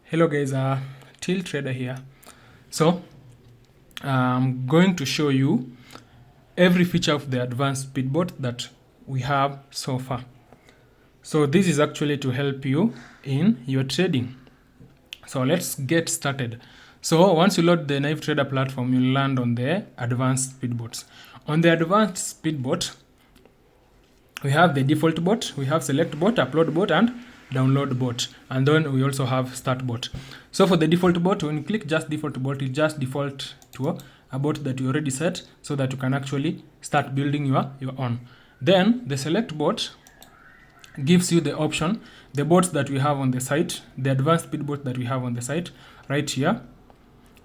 Hello guys, Till Trader here. So I'm going to show you every feature of the advanced speedboat that we have so far. So this is actually to help you in your trading. So let's get started. So once you load the Knife Trader platform, you land on the advanced speedboats. On the advanced speedboat, we have the default bot, we have select bot, upload bot, and download bot, and then we also have start bot. So for the default bot, when you click just default bot, it just default to a bot that you already set so that you can actually start building your own. Then the select bot gives you the option, the bots that we have on the site, the advanced speed bot that we have on the site right here.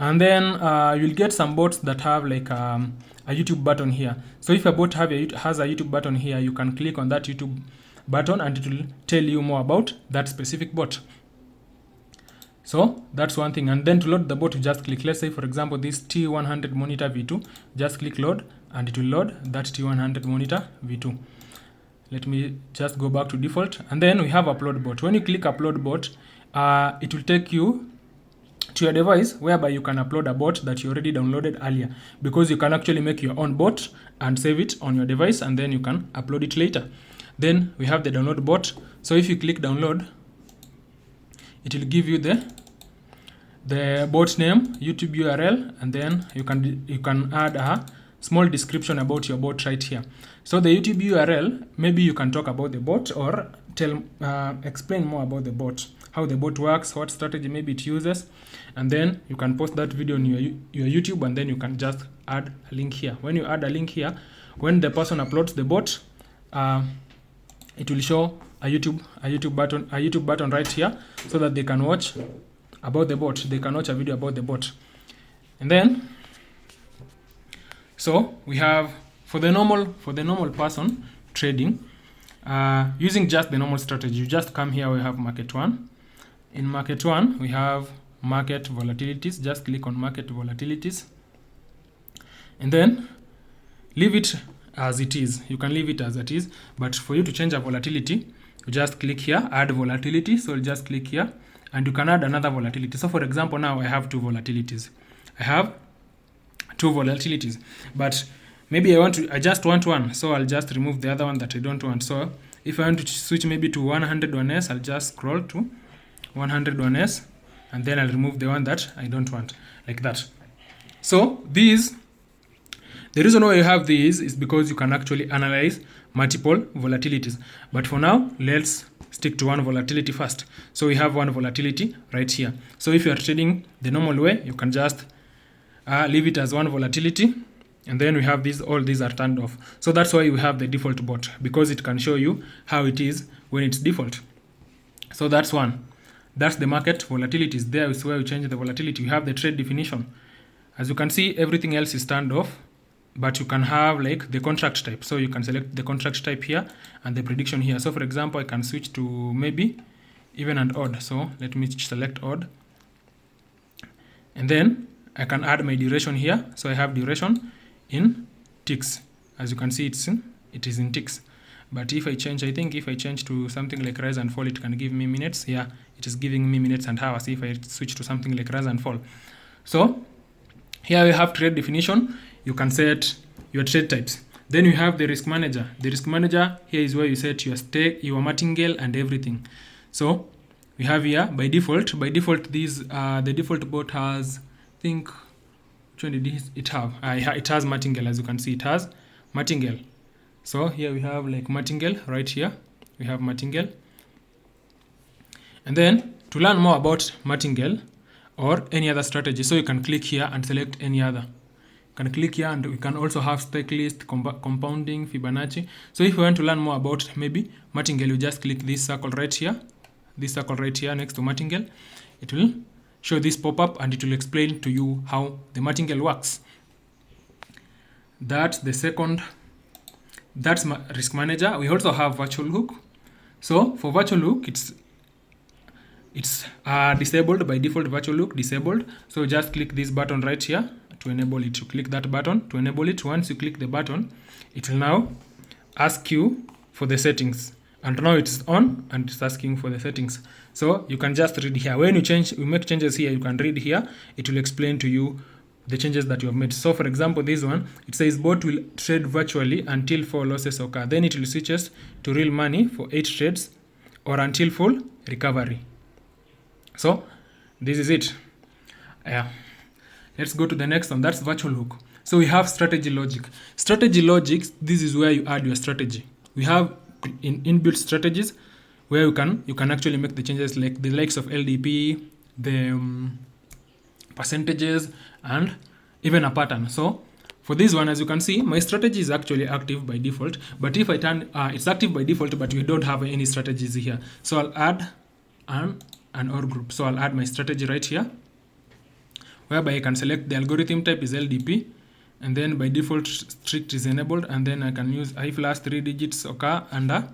And then you'll get some bots that have like a YouTube button here. So if a bot has a YouTube button here, you can click on that YouTube button and it will tell you more about that specific bot. So that's one thing. And then to load the bot, you just click, let's say for example this T100 monitor V2, just click load and it will load that T100 monitor V2. Let me just go back to default, and then we have upload bot. When you click upload bot, it will take you to your device whereby you can upload a bot that you already downloaded earlier, because you can actually make your own bot and save it on your device and then you can upload it later. Then we have the download bot. So if you click download, it will give you the bot name, YouTube URL, and then you can add a small description about your bot right here. So the YouTube URL, maybe you can talk about the bot or explain more about the bot, how the bot works, what strategy maybe it uses, and then you can post that video on your YouTube, and then you can just add a link here. When you add a link here, when the person uploads the bot, it will show a YouTube button right here so that they can watch about the bot. They can watch a video about the bot. And then so we have for the normal person trading, using just the normal strategy, you just come here, we have market 1. In market 1, we have market volatilities. Just click on market volatilities and then leave it as it is. You can leave it as it is, but for you to change a volatility, you just click here, add volatility. So you just click here and you can add another volatility. So for example, now I have two volatilities. But maybe I just want one, so I'll just remove the other one that I don't want. So if I want to switch maybe to 101s, I'll just scroll to 101s and then I'll remove the one that I don't want, like that. So the reason why you have these is because you can actually analyze multiple volatilities. But for now, let's stick to one volatility first. So we have one volatility right here. So if you are trading the normal way, you can just leave it as one volatility, and then we have all these are turned off. So that's why we have the default bot, because it can show you how it is when it's default. So that's one. That's the market volatilities. There is where we change the volatility. You have the trade definition. As you can see, everything else is turned off, but you can have like the contract type. So you can select the contract type here and the prediction here. So for example, I can switch to maybe even and odd. So let me select odd, and then I can add my duration here. So I have duration in ticks. As you can see, it is in ticks. But if I change to something like rise and fall, it can give me minutes. Yeah, it is giving me minutes and hours if I switch to something like rise and fall. So here we have trade definition. You can set your trade types. Then you have the risk manager. The risk manager here is where you set your stake, your martingale, and everything. So we have here by default these the default bot has, I think, which one did it have? It has martingale. As you can see, it has martingale. So here we have like martingale right here. We have martingale. And then to learn more about martingale or any other strategy, so you can click here and select any other. You can click here, and we can also have stake list, compounding, Fibonacci. So if you want to learn more about maybe martingale, you just click this circle right here. This circle right here next to martingale. It will show this pop-up and it will explain to you how the martingale works. That's the second. That's risk manager. We also have virtual hook. So for virtual hook, it's disabled by default. Virtual hook disabled. So just click this button right here to enable it. You click that button to enable it. Once you click the button, it will now ask you for the settings and now it's on and it's asking for the settings. So you can just read here. When you make changes here, you can read here. It will explain to you the changes that you have made. So for example, this one, it says bot will trade virtually until 4 losses occur. Then it will switches to real money for 8 trades or until full recovery. So this is it. Let's go to the next one. That's virtual hook. So we have strategy logic. Strategy logic, this is where you add your strategy. We have inbuilt strategies where you can actually make the changes, like the likes of LDP, the percentages, and even a pattern. So for this one, as you can see, my strategy is actually active by default, but if I turn it's active by default, but we don't have any strategies here. So I'll add an OR group. So I'll add my strategy right here, whereby I can select the algorithm type is LDP, and then by default strict is enabled, and then I can use if last 3 digits occur under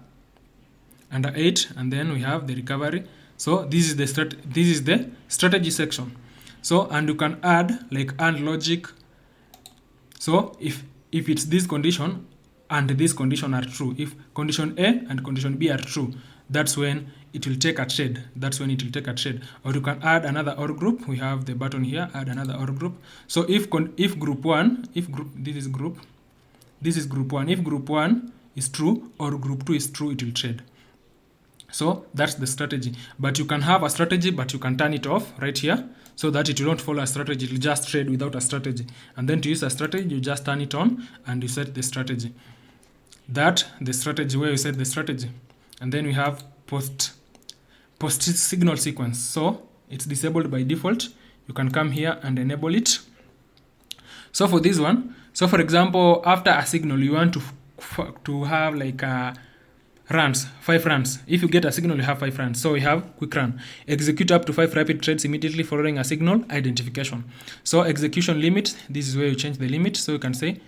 8, and then we have the recovery. So this is the strategy section. So, and you can add like AND logic. So if it's this condition and this condition are true, if condition A and condition B are true, that's when it will take a trade. Or you can add another OR group. We have the button here, add another OR group. So if group 1, this is group 1, if group 1 is true or group 2 is true, it will trade. So that's the strategy. But you can have a strategy, but you can turn it off right here, so that it will not follow a strategy. It will just trade without a strategy. And then to use a strategy, you just turn it on and you set the strategy. The strategy where you set the strategy. And then we have post signal sequence. So it's disabled by default. You can come here and enable it. So for this one, so for example, after a signal, you want to have like a 5 runs. If you get a signal, you have 5 runs. So we have quick run. Execute up to 5 rapid trades immediately following a signal identification. So execution limit, this is where you change the limit. So you can say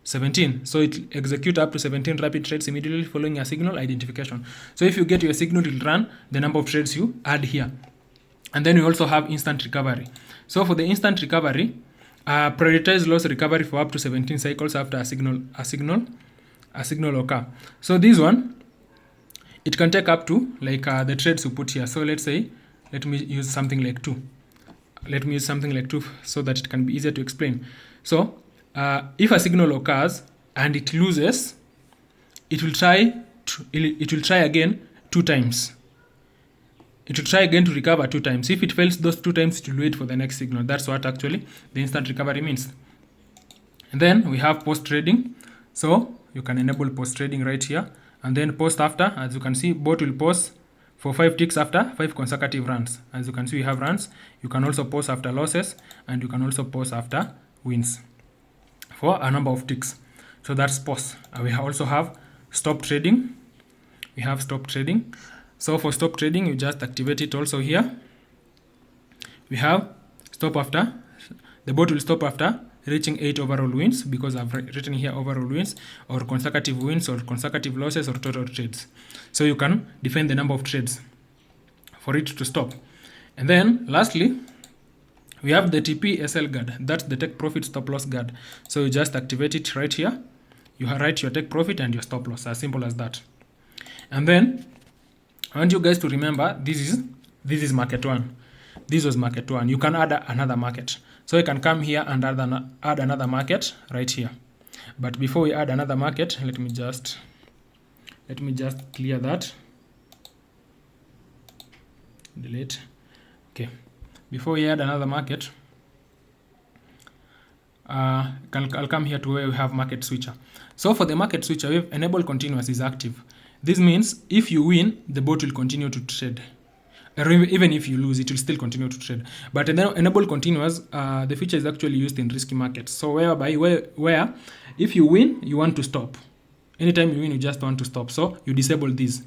17. So it execute up to 17 rapid trades immediately following a signal identification. So if you get your signal, it will run the number of trades you add here. And then we also have instant recovery. So for the instant recovery, prioritize loss recovery for up to 17 cycles after a signal occur. So this one, it can take up to like the trades you put here. So let's say, let me use something like 2. So that it can be easier to explain. So if a signal occurs and it loses, it will try again 2 times. It will try again to recover 2 times. If it fails those 2 times, it will wait for the next signal. That's what actually the instant recovery means. And then we have post trading. So you can enable post trading right here. And then post after, as you can see, bot will pause for 5 ticks after 5 consecutive runs. As you can see, we have runs. You can also pause after losses, and you can also pause after wins for a number of ticks. So that's pause. We also have stop trading. So for stop trading, you just activate it also here. We have stop after. The bot will stop after reaching 8 overall wins, because I've written here overall wins, or consecutive wins, or consecutive losses, or total trades. So you can define the number of trades for it to stop. And then lastly, we have the TP-SL guard. That's the take profit stop loss guard. So you just activate it right here. You write your take profit and your stop loss, as simple as that. And then I want you guys to remember, this is market 1. This was market 1. You can add another market. So you can come here and add another market right here. But before we add another market, let me just clear that. Delete. Okay. Before we add another market, I'll come here to where we have market switcher. So for the market switcher, we have enable continuous is active. This means if you win, the bot will continue to trade. Even if you lose, it will still continue to trade. But enable continuous, the feature is actually used in risky markets. So where if you win, you want to stop. Anytime you win, you just want to stop. So you disable these.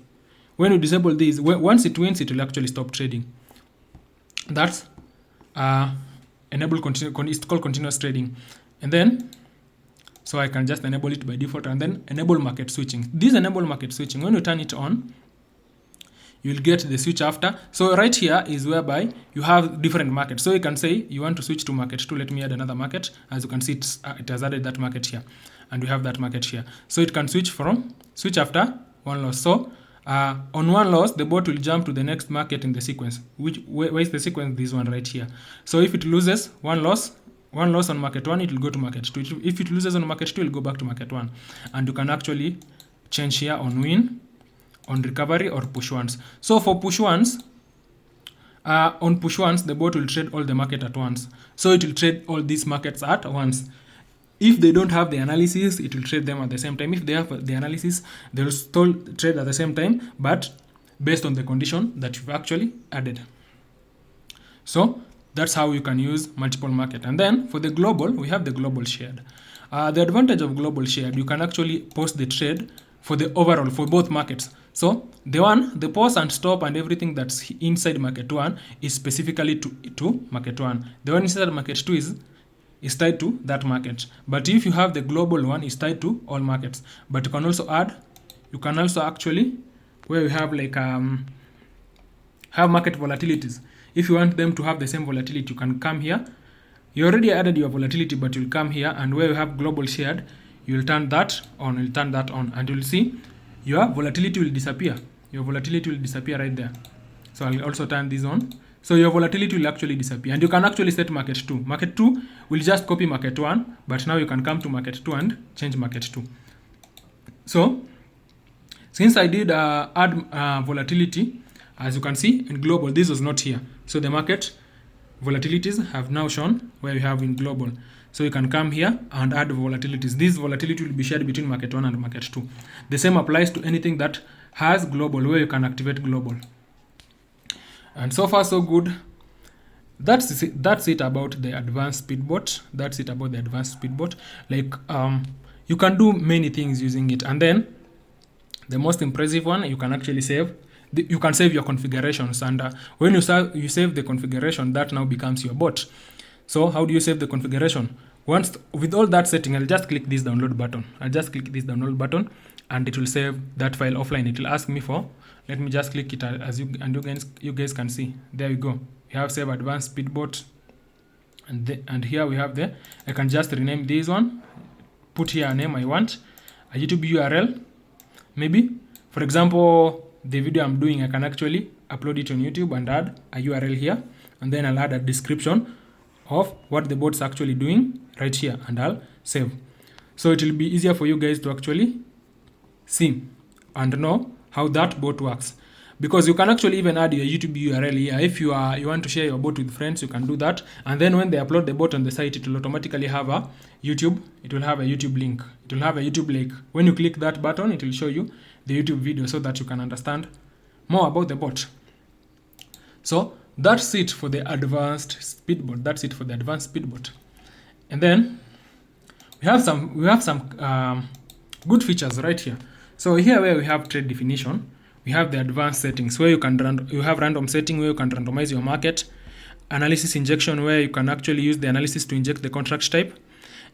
When you disable these, once it wins, it will actually stop trading. That's enable it's called continuous trading. And then, so I can just enable it by default, and then enable market switching. This enable market switching, when you turn it on, you'll get the switch after. So right here is whereby you have different markets. So you can say you want to switch to market 2. Let me add another market. As you can see, it has added that market here, and we have that market here. So it can switch after 1 loss. So On one loss, the bot will jump to the next market in the sequence. Where is the sequence? This one right here. So if it loses one loss on market 1, it will go to market 2. If it loses on market 2, it will go back to market 1. And you can actually change here on win, on recovery, or push ones. So for push ones, on push ones, the bot will trade all the market at once. So it will trade all these markets at once. If they don't have the analysis, it will trade them at the same time. If they have the analysis, they will still trade at the same time, but based on the condition that you've actually added. So that's how you can use multiple market. And then for the global, we have the global shared. The advantage of global shared, you can actually post the trade for the overall, for both markets. So the pause and stop and everything that's inside market 1 is specifically to market 1. The one inside market 2 is tied to that market. But if you have the global one, is tied to all markets. But you can also actually, where you have like have market volatilities. If you want them to have the same volatility, you can come here. You already added your volatility, but you'll come here, and where you have global shared, you'll turn that on, and you'll see your volatility will disappear. Your volatility will disappear right there. So I'll also turn this on. So your volatility will actually disappear. And you can actually set market 2. Market 2 will just copy market 1, but now you can come to market 2 and change market 2. So since I did add volatility, as you can see in global, this was not here. So the market volatilities have now shown where you have in global. So you can come here and add volatilities. This volatility will be shared between market 1 and market 2. The same applies to anything that has global, where you can activate global. And so far so good. That's it about the advanced speedbot. Like you can do many things using it. And then the most impressive one, you can actually save. You can save your configurations, and when you save the configuration, that now becomes your bot. So how do you save the configuration? Once with all that setting, I'll just click this download button. And it will save that file offline. It will ask me for. Let me just click it as you guys can see. There we go. We have save advanced speedbot, and here we have I can just rename this one. Put here a name I want, a YouTube URL. Maybe, for example, the video I'm doing, I can actually upload it on YouTube and add a URL here, and then I'll add a description of what the bot's actually doing right here, and I'll save. So it will be easier for you guys to actually see and know how that bot works, because you can actually even add your YouTube URL here. If you want to share your bot with friends, you can do that, and then when they upload the bot on the site, it will automatically have a YouTube link. It will have a YouTube link. When you click that button, it will show you the YouTube video so that you can understand more about the bot. So that's it for the advanced speedbot. And then we have some good features right here. So here where we have trade definition, we have the advanced settings where you have random setting where you can randomize your market, analysis injection where you can actually use the analysis to inject the contract type,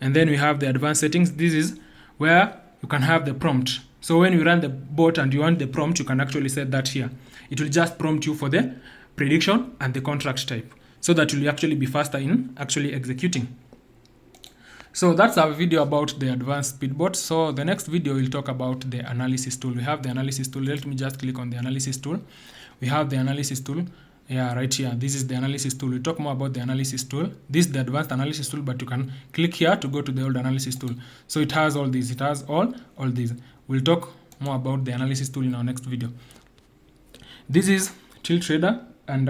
and then we have the advanced settings. This is where you can have the prompt. So when you run the bot and you want the prompt, you can actually set that here. It will just prompt you for the prediction and the contract type, so that you'll actually be faster in actually executing. So that's our video about the advanced speedbot. So the next video will talk about the analysis tool. We have the analysis tool. Let me just click on the analysis tool. We have the analysis tool. Yeah, right here. This is the analysis tool. We'll talk more about the analysis tool. This is the advanced analysis tool, but you can click here to go to the old analysis tool. So it has all these. It has all these. We'll talk more about the analysis tool in our next video. This is Tilt Trader, and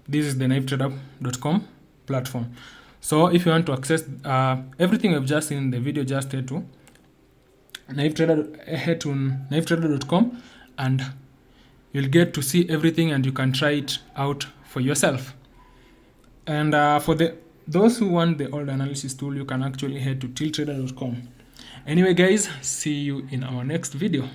this is the knivetrader.com platform. So if you want to access everything we've just seen in the video, just head to knivetrader.com, and you'll get to see everything, and you can try it out for yourself. And for those who want the old analysis tool, you can actually head to tilttrader.com. Anyway guys, see you in our next video.